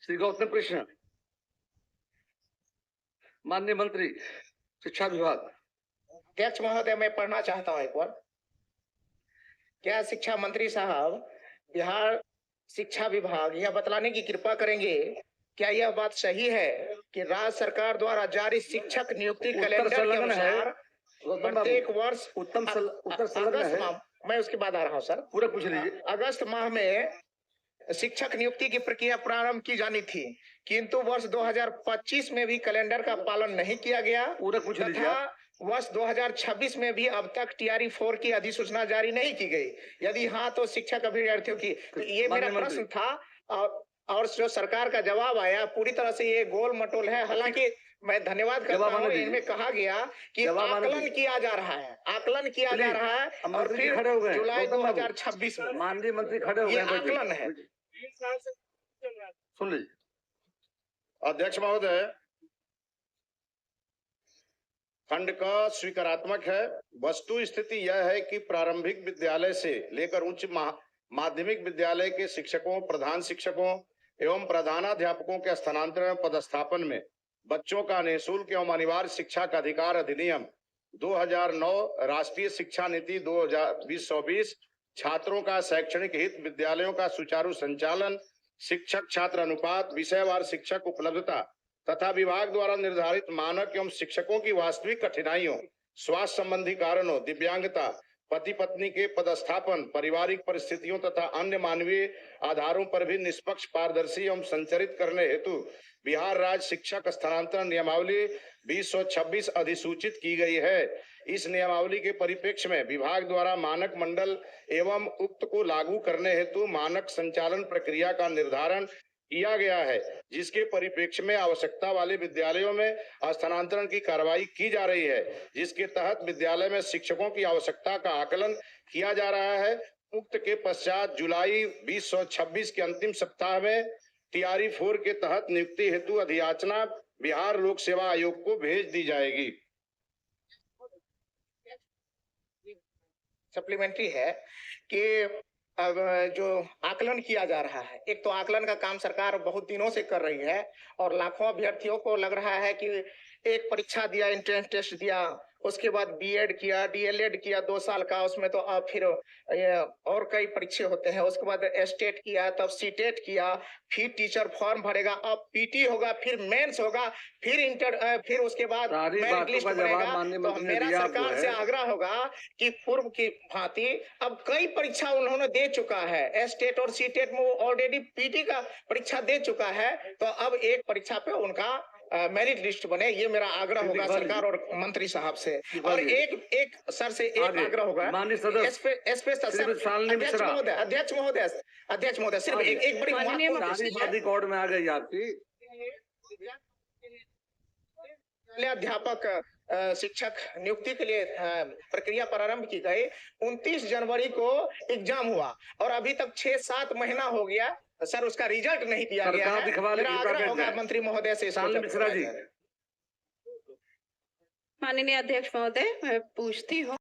श्री गौतम कृष्ण। माननीय मंत्री शिक्षा विभाग। अध्यक्ष महोदय, मैं पढ़ना चाहता हूँ एक बार। क्या शिक्षा मंत्री साहब बिहार शिक्षा विभाग यह बतलाने की कृपा करेंगे, क्या यह बात सही है कि राज्य सरकार द्वारा जारी शिक्षक नियुक्ति कैलेंडर के अनुसार प्रत्येक वर्ष उत्तर संलग्न है। मैं उसके बाद आ रहा हूँ सर, पूरा पूछ लीजिए। अगस्त माह में शिक्षक नियुक्ति की प्रक्रिया प्रारंभ की जानी थी, किंतु वर्ष 2025 में भी कैलेंडर का पालन नहीं किया गया। पूरा पूछ लीजिए। वर्ष 2026 में भी अब तक टीआरई 4 की अधिसूचना जारी नहीं की गई। यदि हाँ, तो शिक्षक अभ्यर्थियों की, तो ये मेरा प्रश्न था। और जो सरकार का जवाब आया पूरी तरह से ये गोल मटोल है। हालांकि मैं धन्यवाद करता हूँ, इनमें कहा गया कि आकलन किया जा रहा है, आकलन किया जा रहा है, और फिर जुलाई 2026 में माननीय मंत्री खड़े हो गए, आकलन है। सुन लीजिए। अध्यक्ष महोदय, खंड का स्वीकारात्मक है। वस्तु स्थिति यह है कि प्रारंभिक विद्यालय से लेकर उच्च माध्यमिक विद्यालय के शिक्षकों, प्रधान शिक्षकों एवं प्रधानाध्यापकों के स्थानांतरण पदस्थापन में बच्चों का निःशुल्क एवं अनिवार्य शिक्षा का अधिकार अधिनियम 2009, राष्ट्रीय शिक्षा नीति 2020-24, छात्रों का शैक्षणिक हित, विद्यालयों का सुचारू संचालन, शिक्षक छात्र अनुपात, विषयवार शिक्षक उपलब्धता तथा विभाग द्वारा निर्धारित मानक एवं शिक्षकों की वास्तविक कठिनाइयों, स्वास्थ्य संबंधी कारणों, दिव्यांगता, पति पत्नी के पदस्थापन, पारिवारिक परिस्थितियों तथा अन्य मानवीय आधारों पर भी निष्पक्ष, पारदर्शी एवं संचालित करने हेतु बिहार राज्य शिक्षक स्थानांतरण नियमावली 2026 अधिसूचित की गई है। इस नियमावली के परिप्रेक्ष्य में विभाग द्वारा मानक मंडल एवं उक्त को लागू करने हेतु मानक संचालन प्रक्रिया का निर्धारण किया गया है, जिसके परिप्रेक्ष्य में आवश्यकता वाले विद्यालयों में स्थानांतरण की कार्रवाई की जा रही है, जिसके तहत विद्यालय में शिक्षकों की आवश्यकता का आकलन किया जा रहा है। उक्त के पश्चात जुलाई 2026 के अंतिम सप्ताह में टीआरई 4 के तहत नियुक्ति हेतु अधियाचना बिहार लोक सेवा आयोग को भेज दी जाएगी। सप्लीमेंट्री है कि अब जो आकलन किया जा रहा है, एक तो आकलन का काम सरकार बहुत दिनों से कर रही है और लाखों अभ्यर्थियों को लग रहा है कि एक परीक्षा दिया, एंट्रेंस टेस्ट दिया, उसके बाद बीएड किया, डीएलएड किया 2 साल का, उसमें तो अब फिर और कई परीक्षे होते हैं, उसके बाद एस्टेट किया, तब सीटेट किया, फिर टीचर फॉर्म भरेगा, अब पीटी होगा, फिर मेंस होगा, फिर इंटर, फिर उसके बाद मेरिट लिस्ट बनेगा। तो मेरा सरकार से आग्रह होगा कि पूर्व की भांति अब कई परीक्षा उन्होंने दे चुका है, एस्टेट और सीटेट में वो ऑलरेडी पीटी का परीक्षा दे चुका है, तो अब एक परीक्षा पे उनका मेरिट लिस्ट बने, ये मेरा आग्रह होगा सरकार और मंत्री साहब से। और एक सर से एक आग्रह होगा, अध्यक्ष महोदय सिर्फ एक बड़ी रिकॉर्ड में आ गई आपकी। अध्यापक शिक्षक नियुक्ति के लिए प्रक्रिया प्रारंभ की गई। 29 जनवरी को एग्जाम हुआ और अभी तक 6-7 महीना हो गया सर, उसका रिजल्ट नहीं दिया गया है। मेरा आग्रह होगा मंत्री महोदय से। मिश्रा जी। माननीय अध्यक्ष महोदय, मैं पूछती हूँ।